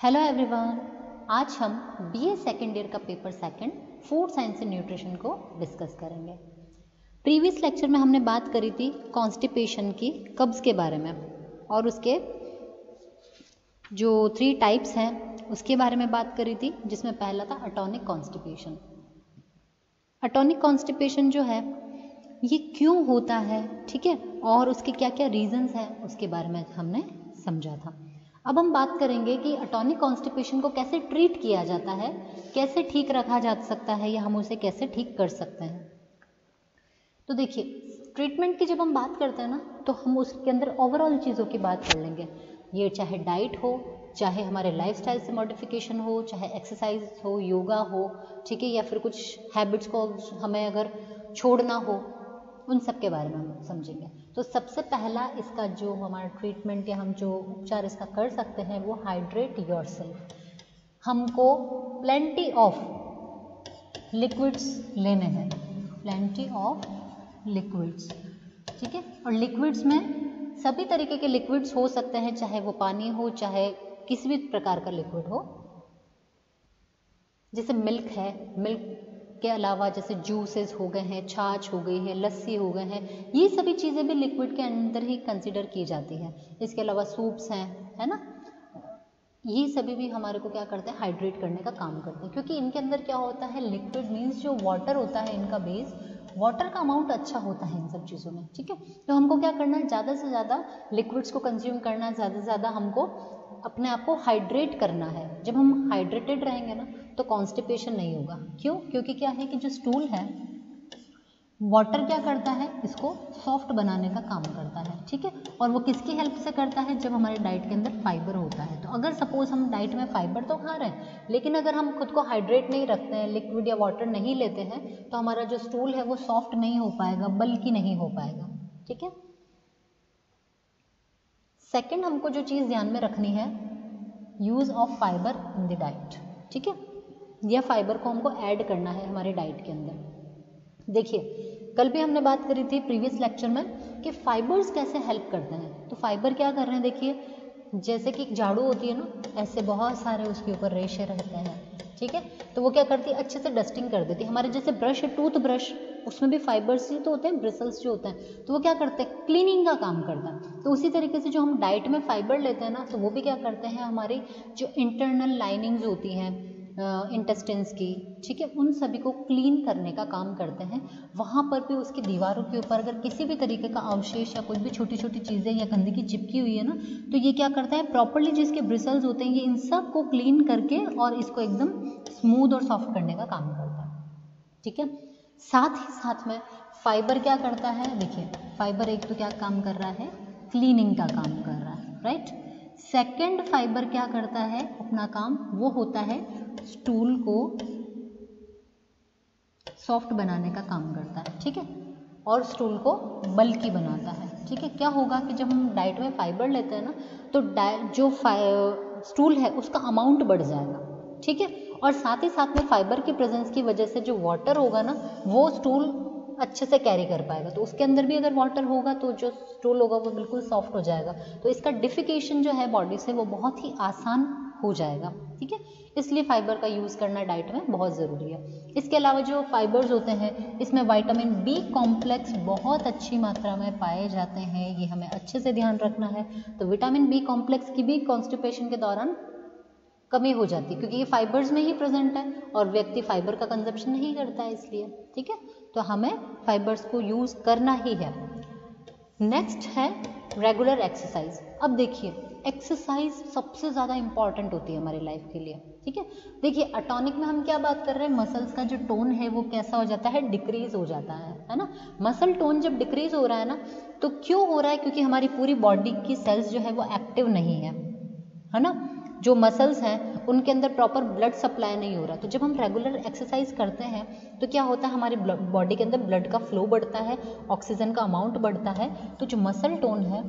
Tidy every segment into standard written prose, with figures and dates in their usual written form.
Hello everyone, आज हम BA second year का paper second food science and nutrition को डिस्कस करेंगे। प्रीवियस लेक्चर में हमने बात करी थी कॉन्स्टिपेशन की, कब्ज के बारे में, और उसके जो 3 टाइप्स हैं उसके बारे में बात करी थी, जिसमें पहला था अटोनिक कॉन्स्टिपेशन। अटोनिक कॉन्स्टिपेशन जो है ये क्यों होता है, ठीक है, और उसके क्या क्या रीजंस हैं उसके बारे में हमने समझा था। अब हम बात करेंगे कि अटोनिक कॉन्स्टिपेशन को कैसे ट्रीट किया जाता है, कैसे ठीक रखा जा सकता है या हम उसे कैसे ठीक कर सकते हैं। तो देखिए, ट्रीटमेंट की जब हम बात करते हैं ना, तो हम उसके अंदर ओवरऑल चीज़ों की बात कर लेंगे। ये चाहे डाइट हो, चाहे हमारे लाइफस्टाइल से मॉडिफिकेशन हो, चाहे एक्सरसाइज हो, योगा हो, ठीक है, या फिर कुछ हैबिट्स को हमें अगर छोड़ना हो, उन सब के बारे में हम समझेंगे। तो सबसे पहला इसका जो हमारा ट्रीटमेंट या हम जो उपचार इसका कर सकते हैं वो हाइड्रेट योरसेल्फ। हमको प्लेंटी ऑफ लिक्विड्स लेने हैं, प्लेंटी ऑफ लिक्विड्स, ठीक है। और लिक्विड्स में सभी तरीके के लिक्विड्स हो सकते हैं, चाहे वो पानी हो, चाहे किसी भी प्रकार का लिक्विड हो। जैसे मिल्क है, मिल्क के अलावा जैसे जूसेस हो गए हैं, छाछ हो गई है, लस्सी हो गए हैं, ये सभी चीज़ें भी लिक्विड के अंदर ही कंसीडर की जाती हैं। इसके अलावा सूप्स हैं, है ना, ये सभी भी हमारे को क्या करते हैं, हाइड्रेट करने का काम करते हैं, क्योंकि इनके अंदर क्या होता है, लिक्विड मीन्स जो वाटर होता है, इनका बेस वाटर का अमाउंट अच्छा होता है इन सब चीज़ों में, ठीक है। तो हमको क्या करना है, ज़्यादा से ज़्यादा लिक्विड्स को कंज्यूम करना है, ज़्यादा से ज़्यादा हमको अपने आप को हाइड्रेट करना है। जब हम हाइड्रेटेड रहेंगे ना तो कॉन्स्टिपेशन नहीं होगा। क्यों? क्योंकि क्या है कि जो स्टूल है, वाटर क्या करता है, इसको सॉफ्ट बनाने का काम करता है, ठीक है। और वो किसकी हेल्प से करता है, जब हमारे डाइट के अंदर फाइबर होता है। तो अगर सपोज हम डाइट में फाइबर तो खा रहे हैं, लेकिन अगर हम खुद को हाइड्रेट नहीं रखते हैं, लिक्विड या वाटर नहीं लेते हैं, तो हमारा जो स्टूल है वो सॉफ्ट नहीं हो पाएगा, बल्कि नहीं हो पाएगा, ठीक है। सेकेंड, हमको जो चीज़ ध्यान में रखनी है, use of fibre in the diet, ठीक है। यह फाइबर को हमको ऐड करना है हमारे डाइट के अंदर। देखिए, कल भी हमने बात करी थी प्रीवियस लेक्चर में कि फाइबर्स कैसे हेल्प करते हैं। तो फाइबर क्या कर रहे हैं, देखिए, जैसे कि झाड़ू होती है ना, ऐसे बहुत सारे उसके ऊपर रेशे रहते हैं, ठीक है। तो वो क्या करती है, अच्छे से डस्टिंग कर देती है। हमारे जैसे ब्रश है, टूथ ब्रश, उसमें भी फाइबर्स ही तो होते हैं, ब्रिसल्स जो होते हैं, तो वो क्या करते हैं, क्लीनिंग का काम करता है। तो उसी तरीके से जो हम डाइट में फाइबर लेते हैं ना, तो वो भी क्या करते हैं, हमारी जो इंटरनल लाइनिंग्स होती हैं इंटेस्टिन्स की, ठीक है, उन सभी को क्लीन करने का काम करते हैं। वहाँ पर भी उसकी दीवारों के ऊपर अगर किसी भी तरीके का अवशेष या कोई भी छोटी छोटी चीज़ें या गंदगी चिपकी हुई है ना, तो ये क्या करता है, प्रॉपरली जिसके ब्रिसल्स होते हैं, ये इन सब को क्लीन करके और इसको एकदम स्मूथ और सॉफ्ट करने का काम करता है, ठीक है। साथ ही साथ में फाइबर क्या करता है, देखिए, फाइबर एक तो क्या काम कर रहा है, क्लीनिंग का काम कर रहा है, राइट। सेकेंड, फाइबर क्या करता है अपना काम, वो होता है स्टूल को सॉफ्ट बनाने का काम करता है, ठीक है, और स्टूल को बल्की बनाता है, ठीक है। क्या होगा कि जब हम डाइट में फाइबर लेते हैं ना, तो जो स्टूल है उसका अमाउंट बढ़ जाएगा, ठीक है। और साथ ही साथ में फाइबर की प्रेजेंस की वजह से जो वाटर होगा ना, वो स्टूल अच्छे से कैरी कर पाएगा। तो उसके अंदर भी अगर वाटर होगा तो जो स्टूल होगा वो बिल्कुल सॉफ्ट हो जाएगा। तो इसका डिफिकेशन जो है बॉडी से वो बहुत ही आसान हो जाएगा, ठीक है। इसलिए फाइबर का यूज़ करना डाइट में बहुत ज़रूरी है। इसके अलावा जो फाइबर्स होते हैं, इसमें विटामिन बी कॉम्प्लेक्स बहुत अच्छी मात्रा में पाए जाते हैं, ये हमें अच्छे से ध्यान रखना है। तो विटामिन बी कॉम्प्लेक्स की भी कॉन्स्टिपेशन के दौरान कमी हो जाती है, क्योंकि ये फाइबर्स में ही प्रेजेंट है और व्यक्ति फाइबर का कंजप्शन नहीं करता है, इसलिए, ठीक है। तो हमें फाइबर्स को यूज़ करना ही है। नेक्स्ट है रेगुलर एक्सरसाइज। अब देखिए, एक्सरसाइज सबसे ज़्यादा इंपॉर्टेंट होती है हमारी लाइफ के लिए, ठीक है। देखिए, अटोनिक में हम क्या बात कर रहे हैं, मसल्स का जो टोन है वो कैसा हो जाता है, डिक्रीज हो जाता है ना। मसल टोन जब डिक्रीज हो रहा है ना, तो क्यों हो रहा है, क्योंकि हमारी पूरी बॉडी की सेल्स जो है वो एक्टिव नहीं है ना। जो मसल्स हैं उनके अंदर प्रॉपर ब्लड सप्लाई नहीं हो रहा। तो जब हम रेगुलर एक्सरसाइज करते हैं तो क्या होता है, हमारी बॉडी के अंदर ब्लड का फ्लो बढ़ता है, ऑक्सीजन का अमाउंट बढ़ता है, तो जो मसल टोन है,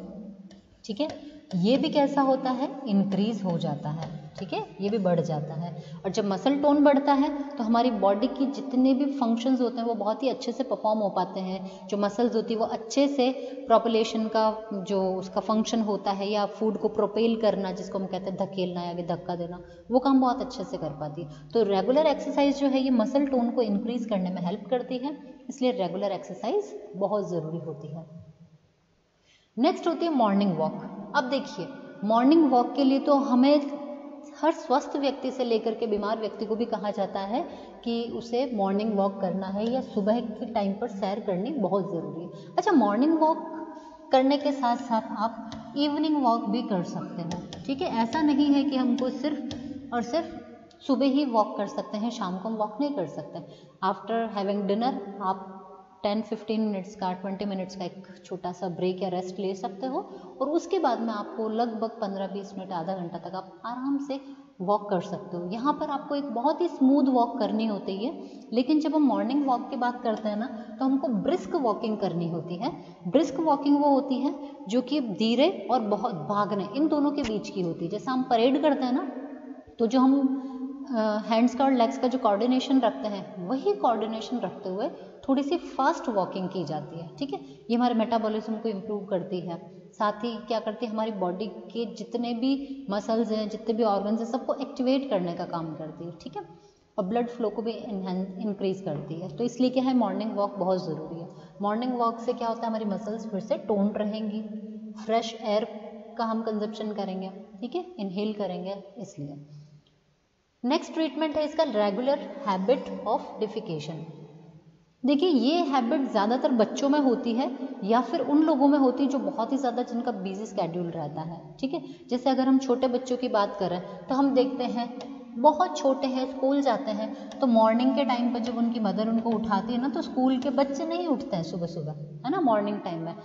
ठीक है, ये भी कैसा होता है, इंक्रीज हो जाता है, ठीक है, ये भी बढ़ जाता है। और जब मसल टोन बढ़ता है तो हमारी बॉडी की जितने भी फंक्शंस होते हैं वो बहुत ही अच्छे से परफॉर्म हो पाते हैं। जो मसल्स होती है वो अच्छे से प्रोपलेशन का जो उसका फंक्शन होता है या फूड को प्रोपेल करना, जिसको हम कहते हैं धकेलना या आगे धक्का देना, वो काम बहुत अच्छे से कर पाती है। तो रेगुलर एक्सरसाइज जो है ये मसल टोन को इंक्रीज करने में हेल्प करती है, इसलिए रेगुलर एक्सरसाइज बहुत ज़रूरी होती है। नेक्स्ट होती है मॉर्निंग वॉक। अब देखिए, मॉर्निंग वॉक के लिए तो हमें हर स्वस्थ व्यक्ति से लेकर के बीमार व्यक्ति को भी कहा जाता है कि उसे मॉर्निंग वॉक करना है या सुबह के टाइम पर सैर करनी बहुत ज़रूरी है। अच्छा, मॉर्निंग वॉक करने के साथ साथ आप इवनिंग वॉक भी कर सकते हो, ठीक है। ऐसा नहीं है कि हमको सिर्फ और सिर्फ सुबह ही वॉक कर सकते हैं, शाम को हम वॉक नहीं कर सकते। आफ्टर हैविंग डिनर आप 10-15 मिनट्स का 20 मिनट्स का एक छोटा सा ब्रेक या रेस्ट ले सकते हो, और उसके बाद में आपको लगभग 15-20 मिनट आधा घंटा तक आप आराम से वॉक कर सकते हो। यहाँ पर आपको एक बहुत ही स्मूथ वॉक करनी होती है, लेकिन जब हम मॉर्निंग वॉक की बात करते हैं ना तो हमको ब्रिस्क वॉकिंग करनी होती है। ब्रिस्क वॉकिंग वो होती है जो कि धीरे और बहुत भागने, इन दोनों के बीच की होती है। जैसे हम परेड करते हैं ना, तो जो हम हैंड्स का और लेग्स का जो कोऑर्डिनेशन रखते हैं, वही कोऑर्डिनेशन रखते हुए थोड़ी सी फास्ट वॉकिंग की जाती है, ठीक है। ये हमारे मेटाबॉलिज्म को इम्प्रूव करती है, साथ ही क्या करती है, हमारी बॉडी के जितने भी मसल्स हैं, जितने भी ऑर्गन्स हैं, सबको एक्टिवेट करने का काम करती है, ठीक है, और ब्लड फ्लो को भी इंक्रीज करती है। तो इसलिए क्या है, मॉर्निंग वॉक बहुत ज़रूरी है। मॉर्निंग वॉक से क्या होता है, हमारी मसल्स फिर से टोन रहेंगी, फ्रेश एयर का हम कंजप्शन करेंगे, ठीक है, इनहेल करेंगे, इसलिए। नेक्स्ट ट्रीटमेंट है इसका रेगुलर हैबिट ऑफ डिफिकेशन। देखिए, ये हैबिट ज़्यादातर बच्चों में होती है या फिर उन लोगों में होती है जो बहुत ही ज़्यादा, जिनका बिजी स्केड्यूल रहता है, ठीक है। जैसे अगर हम छोटे बच्चों की बात करें तो हम देखते हैं बहुत छोटे हैं, स्कूल जाते हैं, तो मॉर्निंग के टाइम पर जब उनकी मदर उनको उठाती है ना, तो स्कूल के बच्चे नहीं उठते हैं सुबह सुबह, है ना, मॉर्निंग टाइम में,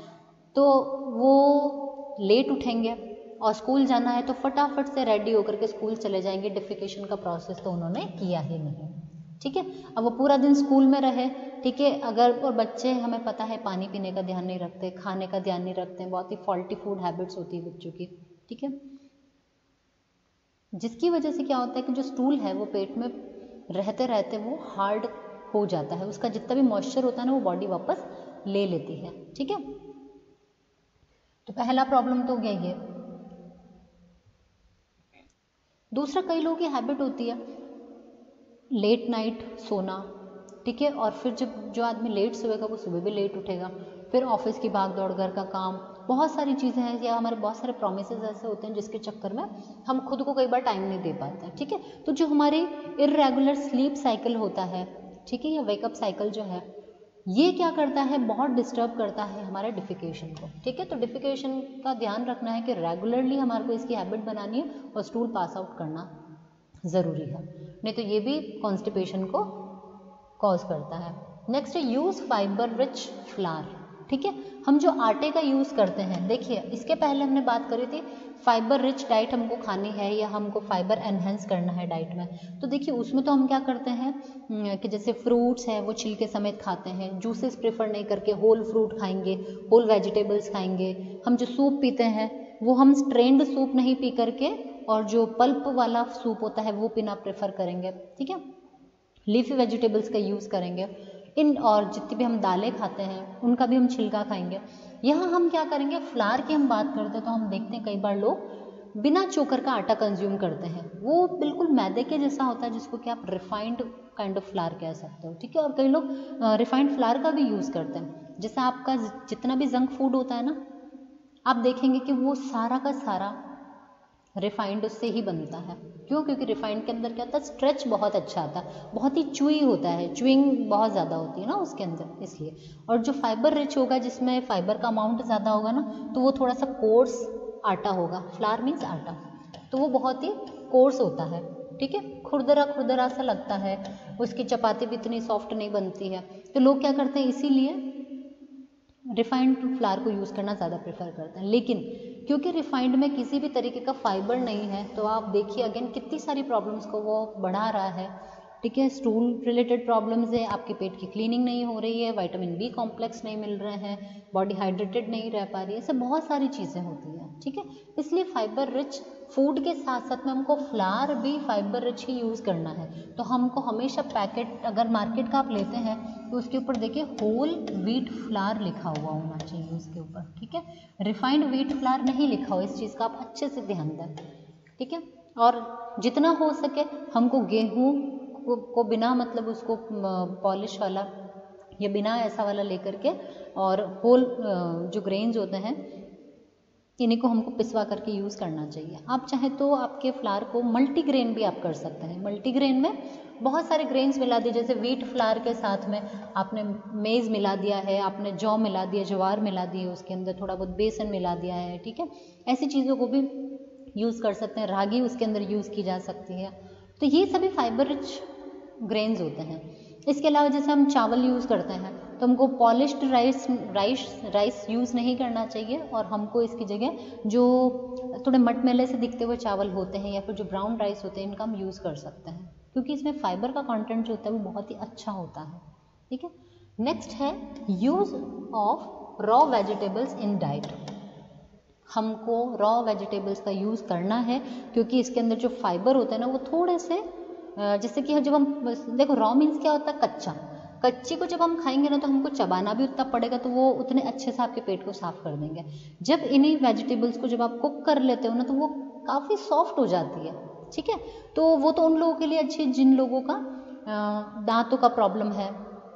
तो वो लेट उठेंगे और स्कूल जाना है तो फटाफट से रेडी होकर के स्कूल चले जाएंगे। डिफिकेशन का प्रोसेस तो उन्होंने किया ही नहीं, ठीक है। अब वो पूरा दिन स्कूल में रहे, ठीक है, अगर, और बच्चे हमें पता है पानी पीने का ध्यान नहीं रखते, खाने का ध्यान नहीं रखते, बहुत ही फॉल्टी फूड हैबिट्स होती है बच्चों की, ठीक है, जिसकी वजह से क्या होता है कि जो स्टूल है वो पेट में रहते रहते वो हार्ड हो जाता है, उसका जितना भी मॉइस्चर होता है ना वो बॉडी वापस ले लेती है, ठीक है। तो पहला प्रॉब्लम तो हो गया ये। दूसरा, कई लोगों की हैबिट होती है लेट नाइट सोना, ठीक है, और फिर जब जो आदमी लेट सोएगा वो सुबह भी लेट उठेगा, फिर ऑफिस की भाग दौड़, घर का काम, बहुत सारी चीज़ें हैं, या हमारे बहुत सारे प्रोमिसेस ऐसे होते हैं जिसके चक्कर में हम खुद को कई बार टाइम नहीं दे पाते हैं, ठीक है। तो जो हमारी इर्रेगुलर स्लीप साइकिल होता है, ठीक है, या वेकअप साइकिल जो है, ये क्या करता है, बहुत डिस्टर्ब करता है हमारे डिफिकेशन को, ठीक है। तो डिफिकेशन का ध्यान रखना है कि रेगुलरली हमारे को इसकी हैबिट बनानी है और स्टूल पास आउट करना ज़रूरी है, नहीं तो ये भी कॉन्स्टिपेशन को कॉज करता है। नेक्स्ट है यूज़ फाइबर रिच फ्लावर, ठीक है। हम जो आटे का यूज़ करते हैं, देखिए इसके पहले हमने बात करी थी फाइबर रिच डाइट हमको खानी है या हमको फाइबर एनहेंस करना है डाइट में, तो देखिए उसमें तो हम क्या करते हैं कि जैसे फ्रूट्स हैं वो छिलके समेत खाते हैं, जूसेस प्रेफर नहीं करके होल फ्रूट खाएंगे, होल वेजिटेबल्स खाएंगे। हम जो सूप पीते हैं वो हम स्ट्रेन्ड सूप नहीं पी करके और जो पल्प वाला सूप होता है वो पीना प्रेफर करेंगे, ठीक है। लीफी वेजिटेबल्स का यूज़ करेंगे इन, और जितनी भी हम दालें खाते हैं उनका भी हम छिलका खाएंगे। यहाँ हम क्या करेंगे, फ्लावर की हम बात करते हैं तो हम देखते हैं कई बार लोग बिना चोकर का आटा कंज्यूम करते हैं, वो बिल्कुल मैदे के जैसा होता है, जिसको कि आप रिफाइंड काइंड ऑफ फ्लावर कह सकते हो, ठीक है। और कई लोग रिफाइंड फ्लावर का भी यूज़ करते हैं। जैसे आपका जितना भी जंक फूड होता है ना, आप देखेंगे कि वो सारा का सारा रिफाइंड उससे ही बनता है। क्यों? क्योंकि रिफाइंड के अंदर क्या होता है, स्ट्रेच बहुत अच्छा आता है, बहुत ही च्यूई होता है, च्यूइंग बहुत ज़्यादा होती है ना उसके अंदर, इसलिए। और जो फाइबर रिच होगा, जिसमें फाइबर का अमाउंट ज़्यादा होगा ना, तो वो थोड़ा सा कोर्स आटा होगा। फ्लावर मीन्स आटा, तो वो बहुत ही कोर्स होता है, ठीक है, खुरदरा खुरदरा सा लगता है, उसकी चपाती भी इतनी सॉफ्ट नहीं बनती है। तो लोग क्या करते हैं, इसीलिए रिफाइंड फ्लावर को यूज़ करना ज़्यादा प्रेफर करते हैं। लेकिन क्योंकि रिफाइंड में किसी भी तरीके का फाइबर नहीं है, तो आप देखिए अगेन कितनी सारी प्रॉब्लम्स को वो बढ़ा रहा है। ठीक है, स्टूल रिलेटेड प्रॉब्लम्स है, आपके पेट की क्लीनिंग नहीं हो रही है, विटामिन बी कॉम्प्लेक्स नहीं मिल रहे हैं, बॉडी हाइड्रेटेड नहीं रह पा रही है, ऐसे बहुत सारी चीज़ें होती हैं। ठीक है, इसलिए फाइबर रिच फूड के साथ साथ में हमको फ्लावर भी फाइबर रिच ही यूज़ करना है। तो हमको हमेशा पैकेट अगर मार्केट का आप लेते हैं तो उसके ऊपर देखिए होल व्हीट फ्लावर लिखा हुआ होना चाहिए उसके ऊपर। ठीक है, रिफाइंड व्हीट फ्लावर नहीं लिखा हो, इस चीज़ का आप अच्छे से ध्यान दें। ठीक है, और जितना हो सके हमको गेहूँ को बिना मतलब उसको पॉलिश वाला या बिना ऐसा वाला लेकर के और होल जो ग्रेन्स होते हैं इन्हीं को हमको पिसवा करके यूज़ करना चाहिए। आप चाहे तो आपके फ्लावर को मल्टीग्रेन भी आप कर सकते हैं। मल्टीग्रेन में बहुत सारे ग्रेन्स मिला दिए, जैसे व्हीट फ्लावर के साथ में आपने मेज़ मिला दिया है, आपने जौ मिला दिया, ज्वार मिला दिए, उसके अंदर थोड़ा बहुत बेसन मिला दिया है। ठीक है, ऐसी चीज़ों को भी यूज़ कर सकते हैं, रागी उसके अंदर यूज़ की जा सकती है। तो ये सभी फाइबर रिच ग्रेन्स होते हैं। इसके अलावा जैसे हम चावल यूज़ करते हैं तो हमको पॉलिश्ड राइस यूज़ नहीं करना चाहिए, और हमको इसकी जगह जो थोड़े मटमैले से दिखते हुए चावल होते हैं या फिर जो ब्राउन राइस होते हैं इनका हम यूज़ कर सकते हैं, क्योंकि इसमें फाइबर का कंटेंट जो होता है वो बहुत ही अच्छा होता है। ठीक है, नेक्स्ट है use of raw vegetables in diet. हमको रॉ वेजिटेबल्स का यूज़ करना है, क्योंकि इसके अंदर जो फाइबर होता है ना वो थोड़े से जैसे कि जब हम देखो रॉ मीन्स क्या होता है, कच्चा। कच्ची को जब हम खाएंगे ना तो हमको चबाना भी उतना पड़ेगा, तो वो उतने अच्छे से आपके पेट को साफ कर देंगे। जब इन्हीं वेजिटेबल्स को जब आप कुक कर लेते हो ना तो वो काफ़ी सॉफ्ट हो जाती है। ठीक है, तो वो तो उन लोगों के लिए अच्छी जिन लोगों का दांतों का प्रॉब्लम है,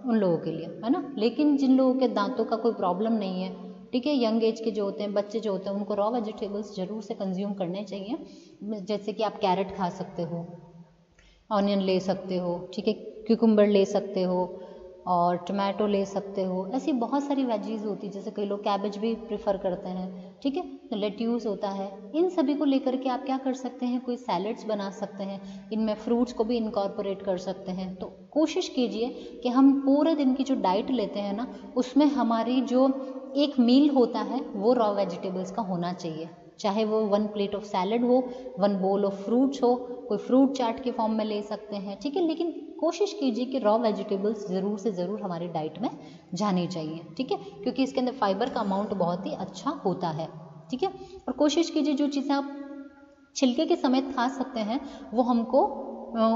उन लोगों के लिए है ना। लेकिन जिन लोगों के दांतों का कोई प्रॉब्लम नहीं है, ठीक है, यंग एज के जो होते हैं, बच्चे जो होते हैं, उनको रॉ वेजिटेबल्स ज़रूर से कंज्यूम करने चाहिए। जैसे कि आप कैरेट खा सकते हो, ऑनियन ले सकते हो, ठीक है, क्यूकम्बर ले सकते हो और टमाटो ले सकते हो। ऐसी बहुत सारी वेजीज होती है, जैसे कई लोग कैबेज भी प्रेफर करते हैं। ठीक है, तो लेट्यूस होता है। इन सभी को लेकर के आप क्या कर सकते हैं, कोई सैलड्स बना सकते हैं, इनमें फ्रूट्स को भी इनकॉर्पोरेट कर सकते हैं। तो कोशिश कीजिए कि हम पूरे दिन की जो डाइट लेते हैं ना उसमें हमारी जो एक मील होता है वो रॉ वेजिटेबल्स का होना चाहिए, चाहे वो 1 प्लेट ऑफ सैलड हो, 1 बोल ऑफ फ्रूट्स हो, कोई फ्रूट चाट के फॉर्म में ले सकते हैं। ठीक है, लेकिन कोशिश कीजिए कि रॉ वेजिटेबल्स ज़रूर से ज़रूर हमारी डाइट में जानी चाहिए। ठीक है, क्योंकि इसके अंदर फाइबर का अमाउंट बहुत ही अच्छा होता है। ठीक है, और कोशिश कीजिए जो चीज़ें आप छिलके के समेत खा सकते हैं वो हमको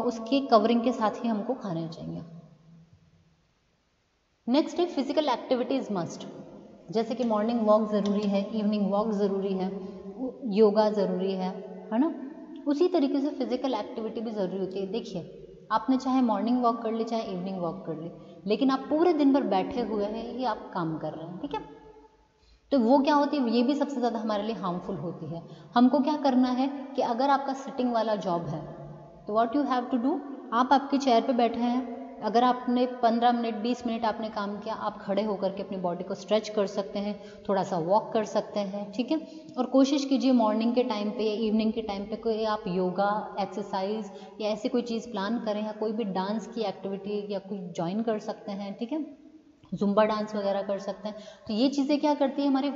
उसकी कवरिंग के साथ ही हमको खाने चाहिए। नेक्स्ट है फिजिकल एक्टिविटीज़ मस्ट, जैसे कि मॉर्निंग वॉक ज़रूरी है, इवनिंग वॉक ज़रूरी है, योगा ज़रूरी है ना। उसी तरीके से फिजिकल एक्टिविटी भी ज़रूरी होती है। देखिए, आपने चाहे मॉर्निंग वॉक कर ली चाहे इवनिंग वॉक कर ली, लेकिन आप पूरे दिन भर बैठे हुए हैं, ये आप काम कर रहे हैं। ठीक है, तो वो क्या होती है, ये भी सबसे ज़्यादा हमारे लिए हार्मफुल होती है। हमको क्या करना है कि अगर आपका सिटिंग वाला जॉब है तो what you have to do, आप आपकी चेयर पे बैठे हैं, अगर आपने 15 मिनट 20 मिनट आपने काम किया, आप खड़े होकर के अपनी बॉडी को स्ट्रेच कर सकते हैं, थोड़ा सा वॉक कर सकते हैं। ठीक है, और कोशिश कीजिए मॉर्निंग के टाइम पे या इवनिंग के टाइम पे कोई आप योगा एक्सरसाइज या ऐसी कोई चीज़ प्लान करें, या कोई भी डांस की एक्टिविटी या कोई ज्वाइन कर सकते हैं। ठीक है, जुम्बा डांस वगैरह कर सकते हैं। तो ये चीज़ें क्या करती है, हमारी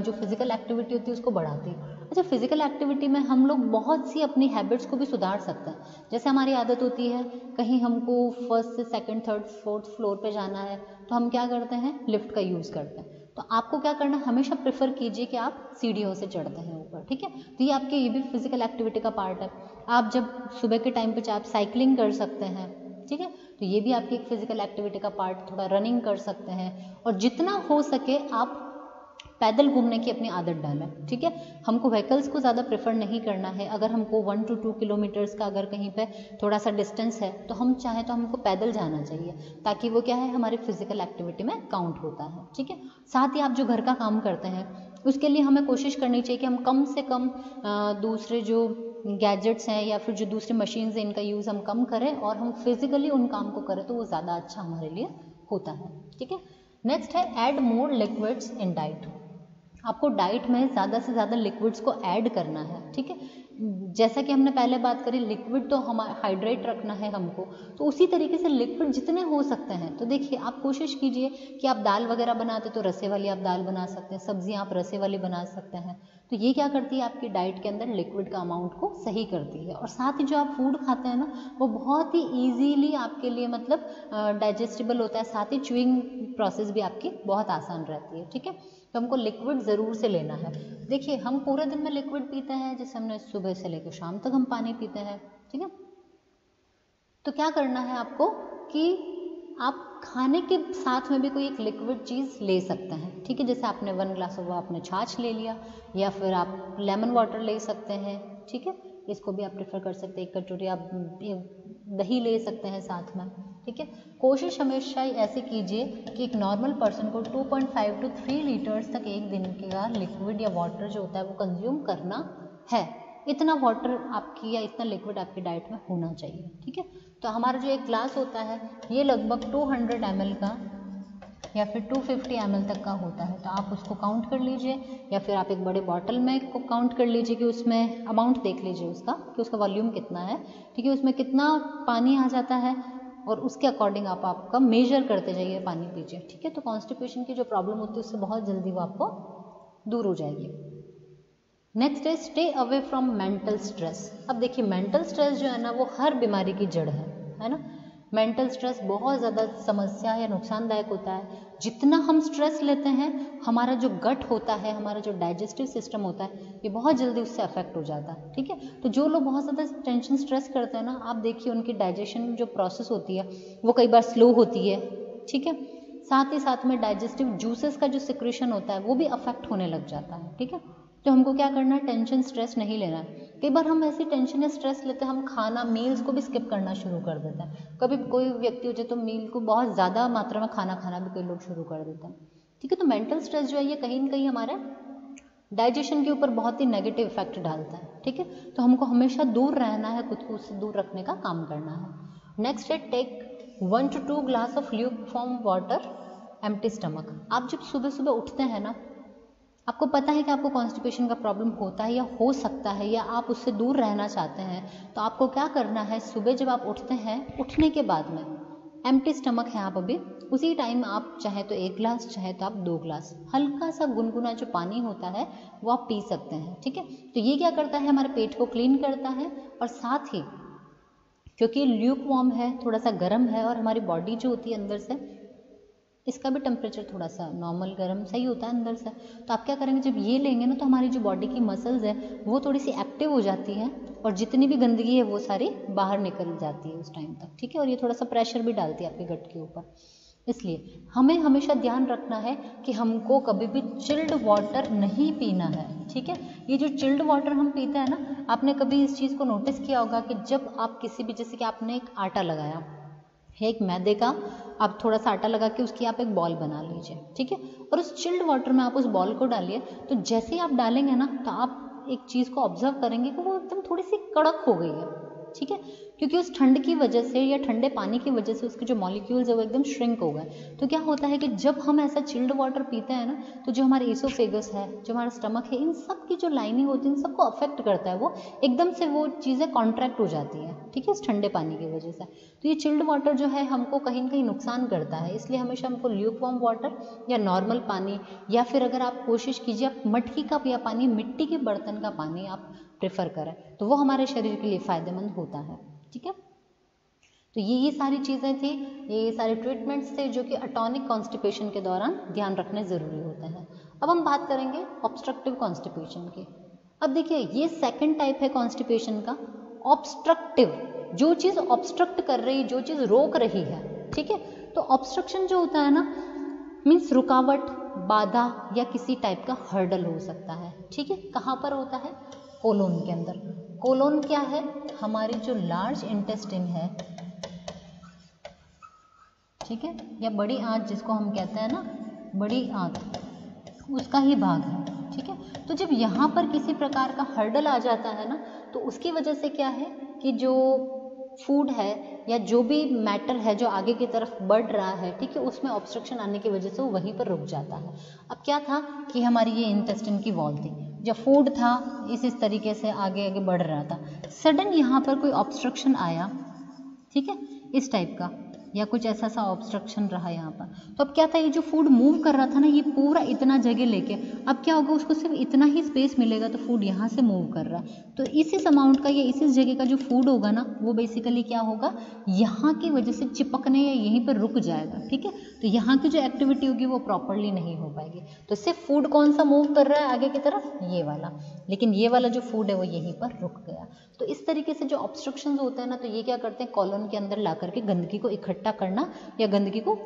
जो फिजिकल एक्टिविटी होती है उसको बढ़ाती है। अच्छा, फिजिकल एक्टिविटी में हम लोग बहुत सी अपनी हैबिट्स को भी सुधार सकते हैं। जैसे हमारी आदत होती है कहीं हमको फर्स्ट से सेकंड थर्ड फोर्थ फ्लोर पे जाना है, तो हम क्या करते हैं, लिफ्ट का यूज़ करते हैं। तो आपको क्या करना है, हमेशा प्रेफर कीजिए कि आप सीढ़ियों से चढ़ते हैं ऊपर। ठीक है, तो ये आपके ये भी फिजिकल एक्टिविटी का पार्ट है। आप जब सुबह के टाइम पे आप साइकिलिंग कर सकते हैं। ठीक है, तो ये भी आपकी एक फिजिकल एक्टिविटी का पार्ट, थोड़ा रनिंग कर सकते हैं, और जितना हो सके आप पैदल घूमने की अपनी आदत डालें। ठीक है, हमको व्हीकल्स को ज़्यादा प्रेफर नहीं करना है। अगर हमको 1 to 2 किलोमीटर्स का अगर कहीं पे थोड़ा सा डिस्टेंस है तो हम चाहें तो हमको पैदल जाना चाहिए, ताकि वो क्या है, हमारी फिजिकल एक्टिविटी में काउंट होता है। ठीक है, साथ ही आप जो घर का काम करते हैं उसके लिए हमें कोशिश करनी चाहिए कि हम कम से कम दूसरे जो गैजेट्स हैं या फिर जो दूसरी मशीन्स हैं इनका यूज़ हम कम करें, और हम फिजिकली उन काम को करें तो वो ज़्यादा अच्छा हमारे लिए होता है। ठीक है, नेक्स्ट है add more liquids in diet. आपको डाइट में ज़्यादा से ज़्यादा लिक्विड्स को ऐड करना है, ठीक है। जैसा कि हमने पहले बात करी, लिक्विड तो हम हाइड्रेट रखना है हमको, तो उसी तरीके से लिक्विड जितने हो सकते हैं। तो देखिए आप कोशिश कीजिए कि आप दाल वगैरह बनाते तो रसे वाली आप दाल बना सकते हैं, सब्जियां आप रसे वाली बना सकते हैं। तो ये क्या करती है, आपकी डाइट के अंदर लिक्विड का अमाउंट को सही करती है। और साथ ही जो आप फूड खाते हैं ना, वो बहुत ही ईजीली आपके लिए मतलब डाइजेस्टेबल होता है, साथ ही च्यूइंग प्रोसेस भी आपकी बहुत आसान रहती है, ठीक है। तो हमको लिक्विड ज़रूर से लेना है। देखिए हम पूरे दिन में लिक्विड पीते हैं, जैसे हमने सुबह से लेकर शाम तक हम पानी पीते हैं, ठीक है। तो क्या करना है आपको कि आप खाने के साथ में भी कोई एक लिक्विड चीज़ ले सकते हैं, ठीक है। जैसे आपने 1 ग्लास ऑफ आपने छाछ ले लिया, या फिर आप लेमन वाटर ले सकते हैं, ठीक है। इसको भी आप प्रेफर कर सकते हैं। 1 कटोरी आप दही ले सकते हैं साथ में, ठीक है। कोशिश हमेशा ऐसे कीजिए कि एक नॉर्मल पर्सन को 2.5 to 3 लीटर्स तक एक दिन का लिक्विड या वाटर जो होता है वो कंज्यूम करना है। इतना वाटर आपकी या इतना लिक्विड आपकी डाइट में होना चाहिए, ठीक है। तो हमारा जो एक ग्लास होता है ये लगभग 200 ml का या फिर 250 ml तक का होता है। तो आप उसको काउंट कर लीजिए, या फिर आप एक बड़े बॉटल में को काउंट कर लीजिए कि उसमें अमाउंट देख लीजिए उसका कि उसका वॉल्यूम कितना है, ठीक है। उसमें कितना पानी आ जाता है और उसके अकॉर्डिंग आप आपका मेजर करते जाइए, पानी पीजिए, ठीक है। तो कॉन्स्टिपेशन की जो प्रॉब्लम होती है उससे बहुत जल्दी वो आपको दूर हो जाएगी। नेक्स्ट है stay away from mental stress. अब देखिए मेंटल स्ट्रेस जो है ना वो हर बीमारी की जड़ है ना। मेंटल स्ट्रेस बहुत ज़्यादा समस्या या नुकसानदायक होता है। जितना हम स्ट्रेस लेते हैं हमारा जो गट होता है, हमारा जो डाइजेस्टिव सिस्टम होता है, ये बहुत जल्दी उससे अफेक्ट हो जाता है, ठीक है। तो जो लोग बहुत ज़्यादा टेंशन स्ट्रेस करते हैं ना, आप देखिए उनकी डाइजेशन जो प्रोसेस होती है वो कई बार स्लो होती है, ठीक है। साथ ही साथ में डाइजेस्टिव जूसेस का जो सिक्रेशन होता है वो भी अफेक्ट होने लग जाता है, ठीक है। तो हमको क्या करना है, टेंशन स्ट्रेस नहीं लेना है। कई बार हम ऐसी टेंशन या स्ट्रेस लेते हैं हम खाना मील्स को भी स्किप करना शुरू कर देते हैं। कभी कोई व्यक्ति हो जाए तो मील को बहुत ज़्यादा मात्रा में खाना भी कोई लोग शुरू कर देते हैं, ठीक है। तो मेंटल स्ट्रेस जो है ये कहीं ना कहीं हमारे डाइजेशन के ऊपर बहुत ही नेगेटिव इफेक्ट डालता है, ठीक है। तो हमको हमेशा दूर रहना है, खुद को उससे दूर रखने का काम करना है। नेक्स्ट है take 1 to 2 glass of lukewarm water empty stomach. आप जब सुबह सुबह उठते हैं ना, आपको पता है कि आपको कॉन्स्टिपेशन का प्रॉब्लम होता है या हो सकता है, या आप उससे दूर रहना चाहते हैं, तो आपको क्या करना है, सुबह जब आप उठते हैं, उठने के बाद में एम्प्टी स्टमक है आप अभी उसी टाइम आप चाहे तो 1 ग्लास चाहे तो आप 2 ग्लास हल्का सा गुनगुना जो पानी होता है वो आप पी सकते हैं, ठीक है। तो ये क्या करता है, हमारे पेट को क्लीन करता है, और साथ ही क्योंकि ल्यूक वार्म है, थोड़ा सा गर्म है, और हमारी बॉडी जो होती है अंदर से इसका भी टेम्परेचर थोड़ा सा नॉर्मल गर्म सही होता है अंदर से। तो आप क्या करेंगे, जब ये लेंगे ना तो हमारी जो बॉडी की मसल्स है वो थोड़ी सी एक्टिव हो जाती है, और जितनी भी गंदगी है वो सारी बाहर निकल जाती है उस टाइम तक, ठीक है। और ये थोड़ा सा प्रेशर भी डालती है आपके गट के ऊपर। इसलिए हमें हमेशा ध्यान रखना है कि हमको कभी भी चिल्ड वाटर नहीं पीना है, ठीक है। ये जो चिल्ड वाटर हम पीते हैं ना, आपने कभी इस चीज़ को नोटिस किया होगा कि जब आप किसी भी, जैसे कि आपने एक आटा लगाया है, एक मैदे का आप थोड़ा सा आटा लगा के उसकी आप एक बॉल बना लीजिए, ठीक है। और उस चिल्ड वाटर में आप उस बॉल को डालिए, तो जैसे ही आप डालेंगे ना तो आप एक चीज़ को ऑब्जर्व करेंगे कि वो एकदम थोड़ी सी कड़क हो गई है, ठीक है। क्योंकि उस ठंड की वजह से या ठंडे पानी की वजह से उसके जो मॉलिक्यूल्स है वो एकदम श्रिंक हो गए। तो क्या होता है कि जब हम ऐसा चिल्ड वाटर पीते हैं ना, तो जो हमारे एसोफेगस है, जो हमारा स्टमक है, इन सब की जो लाइनिंग होती है इन सबको अफेक्ट करता है, वो एकदम से वो चीज़ें कॉन्ट्रैक्ट हो जाती है, ठीक है, इस ठंडे पानी की वजह से। तो ये चिल्ड वाटर जो है हमको कहीं ना कहीं नुकसान करता है, इसलिए हमेशा हमको ल्यूकवार्म वाटर या नॉर्मल पानी, या फिर अगर आप कोशिश कीजिए आप मटकी का या पानी, मिट्टी के बर्तन का पानी आप प्रेफर करें, तो वो हमारे शरीर के लिए फ़ायदेमंद होता है, ठीक है। तो ये सारी चीज़ें थी, ये सारे ट्रीटमेंट्स थे जो कि अटॉनिक कॉन्स्टिपेशन के दौरान ध्यान रखने ज़रूरी होते हैं। अब हम बात करेंगे ऑब्स्ट्रक्टिव कॉन्स्टिपेशन की। अब देखिए ये सेकंड टाइप है कॉन्स्टिपेशन का, ऑब्स्ट्रक्टिव। जो चीज़ ऑब्स्ट्रक्ट कर रही, जो चीज़ रोक रही है, ठीक है। तो ऑब्स्ट्रक्शन जो होता है ना, मीन्स रुकावट, बाधा या किसी टाइप का हर्डल हो सकता है, ठीक है। कहाँ पर होता है, कोलोन के अंदर। कोलोन क्या है, हमारी जो लार्ज इंटेस्टाइन है, ठीक है, या बड़ी आंत जिसको हम कहते हैं ना, बड़ी आंत, उसका ही भाग है, ठीक है। तो जब यहाँ पर किसी प्रकार का हर्डल आ जाता है ना, तो उसकी वजह से क्या है कि जो फूड है या जो भी मैटर है जो आगे की तरफ बढ़ रहा है, ठीक है, उसमें ऑब्स्ट्रक्शन आने की वजह से वो वहीं पर रुक जाता है। अब क्या था कि हमारी ये इंटेस्टाइन की वॉल थी, जब फूड था इस तरीके से आगे आगे बढ़ रहा था, सडन यहाँ पर कोई ऑब्स्ट्रक्शन आया, ठीक है, इस टाइप का या कुछ ऐसा सा ऑब्स्ट्रक्शन रहा यहाँ पर, तो अब क्या था, ये जो फूड मूव कर रहा था ना, ये पूरा इतना जगह लेके, अब क्या होगा, उसको सिर्फ इतना ही स्पेस मिलेगा, तो फूड यहाँ से मूव कर रहा है, तो इस अमाउंट का या इस जगह का जो फूड होगा ना, वो बेसिकली क्या होगा, यहाँ की वजह से चिपकने या यहीं पर रुक जाएगा, ठीक है, तो यहाँ की जो एक्टिविटी होगी वो प्रॉपरली नहीं हो पाएगी। तो सिर्फ फूड कौन सा मूव कर रहा है आगे की तरफ, ये वाला, लेकिन ये वाला जो फूड है वो यहीं पर रुक गया। तो इस तरीके से जो ऑब्स्ट्रक्शंस होते हैं ना, तो ये क्या करते हैं, कॉलोन के अंदर ला करके गंदगी को इकट्ठा करना या गंदगी को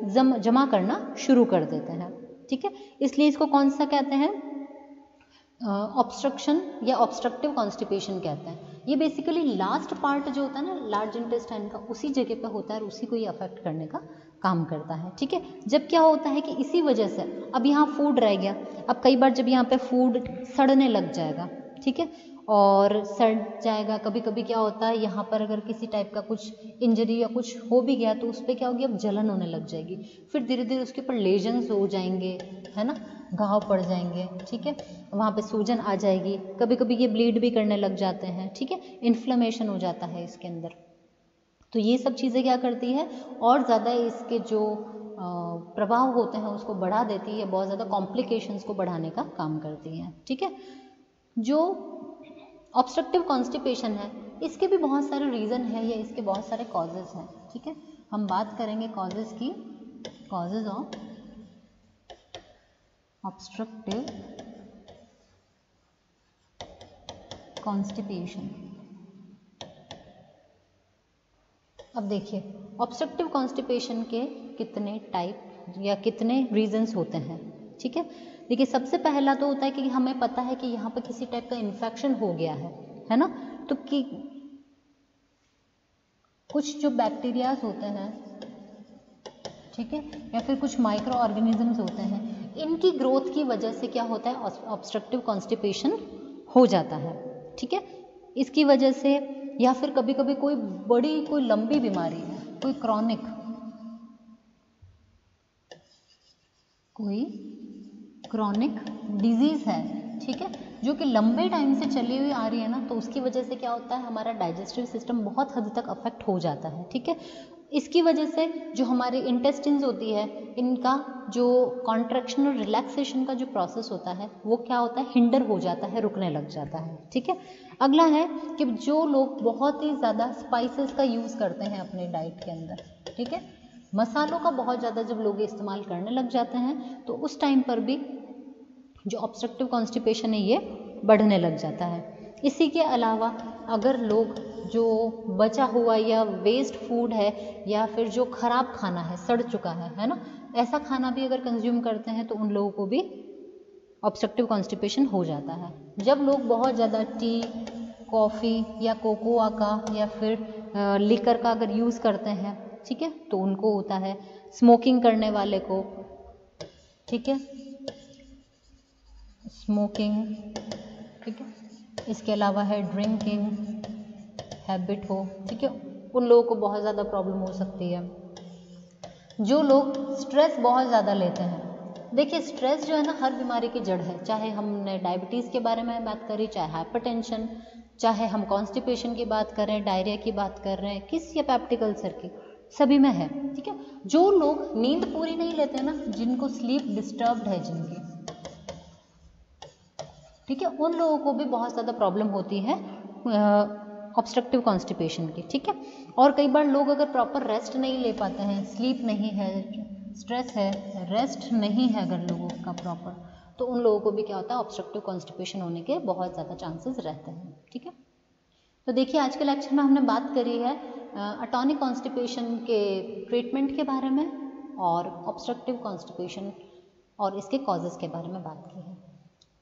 जमा करना शुरू कर देते हैं, ठीक है, इसलिए इसको कौन सा कहते हैं, ऑब्स्ट्रक्शन या ऑब्स्ट्रक्टिव कॉन्स्टिपेशन कहते हैं। ये बेसिकली लास्ट पार्ट जो होता है ना लार्ज इंटेस्टाइन का, उसी जगह पे होता है और उसी को ये अफेक्ट करने का काम करता है, ठीक है। जब क्या होता है कि इसी वजह से अब यहाँ फूड रह गया, अब कई बार जब यहाँ पे फूड सड़ने लग जाएगा, ठीक है, और सड़ जाएगा, कभी कभी क्या होता है यहाँ पर अगर किसी टाइप का कुछ इंजरी या कुछ हो भी गया तो उस पर क्या होगी, अब जलन होने लग जाएगी, फिर धीरे धीरे उसके ऊपर लेजन्स हो जाएंगे, है ना, घाव पड़ जाएंगे, ठीक है, वहाँ पे सूजन आ जाएगी, कभी कभी ये ब्लीड भी करने लग जाते हैं, ठीक है, इन्फ्लेमेशन हो जाता है इसके अंदर। तो ये सब चीज़ें क्या करती है, और ज़्यादा इसके जो प्रभाव होते हैं उसको बढ़ा देती है, बहुत ज़्यादा कॉम्प्लिकेशंस को बढ़ाने का काम करती है, ठीक है। जो ऑब्स्ट्रक्टिव कॉन्स्टिपेशन है, इसके भी बहुत सारे रीज़न है या इसके बहुत सारे कॉजेज हैं, ठीक है, हम बात करेंगे कॉजेज की, कॉजेज ऑफ ऑब्स्ट्रक्टिव कॉन्स्टिपेशन। अब देखिए ऑब्स्ट्रक्टिव कॉन्स्टिपेशन के कितने टाइप या कितने रीजंस होते हैं, ठीक है। देखिए सबसे पहला तो होता है कि हमें पता है कि यहाँ पे किसी टाइप का इन्फेक्शन हो गया है ना, तो कि कुछ जो बैक्टीरियाज होते हैं, ठीक है, या फिर कुछ माइक्रो ऑर्गेनिजम्स होते हैं, इनकी ग्रोथ की वजह से क्या होता है, ऑब्स्ट्रक्टिव कॉन्स्टिपेशन हो जाता है, ठीक है। इसकी वजह से या फिर कभी कभी कोई बड़ी कोई लंबी बीमारी है, कोई क्रॉनिक डिजीज है, ठीक है, जो कि लंबे टाइम से चली हुई आ रही है ना, तो उसकी वजह से क्या होता है, हमारा डाइजेस्टिव सिस्टम बहुत हद तक अफेक्ट हो जाता है, ठीक है। इसकी वजह से जो हमारे इंटेस्टिन्स होती है, इनका जो कॉन्ट्रैक्शन और रिलैक्सेशन का जो प्रोसेस होता है वो क्या होता है, हिंडर हो जाता है, रुकने लग जाता है, ठीक है। अगला है कि जो लोग बहुत ही ज़्यादा स्पाइसेस का यूज़ करते हैं अपने डाइट के अंदर, ठीक है, मसालों का बहुत ज़्यादा जब लोग इस्तेमाल करने लग जाते हैं तो उस टाइम पर भी जो ऑब्स्ट्रक्टिव कॉन्स्टिपेशन है ये बढ़ने लग जाता है। इसी के अलावा अगर लोग जो बचा हुआ या वेस्ट फूड है या फिर जो खराब खाना है, सड़ चुका है ना, ऐसा खाना भी अगर कंज्यूम करते हैं तो उन लोगों को भी ऑब्स्ट्रक्टिव कॉन्स्टिपेशन हो जाता है। जब लोग बहुत ज़्यादा टी, कॉफ़ी या कोकोआ का या फिर लिकर का अगर यूज़ करते हैं, ठीक है, तो उनको होता है। स्मोकिंग करने वाले को, ठीक है, स्मोकिंग, ठीक है, इसके अलावा है ड्रिंकिंग हैबिट हो, ठीक है, उन लोगों को बहुत ज़्यादा प्रॉब्लम हो सकती है। जो लोग स्ट्रेस बहुत ज़्यादा लेते हैं, देखिए स्ट्रेस जो है ना हर बीमारी की जड़ है, चाहे हमने डायबिटीज़ के बारे में बात करी, चाहे हाइपरटेंशन, चाहे हम कॉन्स्टिपेशन की बात कर रहे हैं, डायरिया की बात कर रहे हैं, किस या पेप्टिक अल्सर की, सभी में है, ठीक है। जो लोग नींद पूरी नहीं लेते हैं ना, जिनको स्लीप डिस्टर्ब्ड है जिनकी, ठीक है, उन लोगों को भी बहुत ज़्यादा प्रॉब्लम होती है ऑब्स्ट्रक्टिव कॉन्स्टिपेशन की, ठीक है। और कई बार लोग अगर प्रॉपर रेस्ट नहीं ले पाते हैं, स्लीप नहीं है, स्ट्रेस है, रेस्ट नहीं है अगर लोगों का प्रॉपर, तो उन लोगों को भी क्या होता है, ऑब्स्ट्रक्टिव कॉन्स्टिपेशन होने के बहुत ज़्यादा चांसेस रहते हैं, ठीक है। तो देखिए आज के लेक्चर में हमने बात करी है अटॉनिक कॉन्स्टिपेशन के ट्रीटमेंट के बारे में और ऑब्स्ट्रक्टिव कॉन्स्टिपेशन और इसके कॉजेज़ के बारे में बात की है।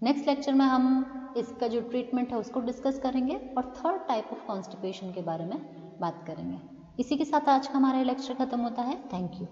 नेक्स्ट लेक्चर में हम इसका जो ट्रीटमेंट है उसको डिस्कस करेंगे और थर्ड टाइप ऑफ कॉन्स्टिपेशन के बारे में बात करेंगे। इसी के साथ आज का हमारा लेक्चर खत्म होता है। Thank you.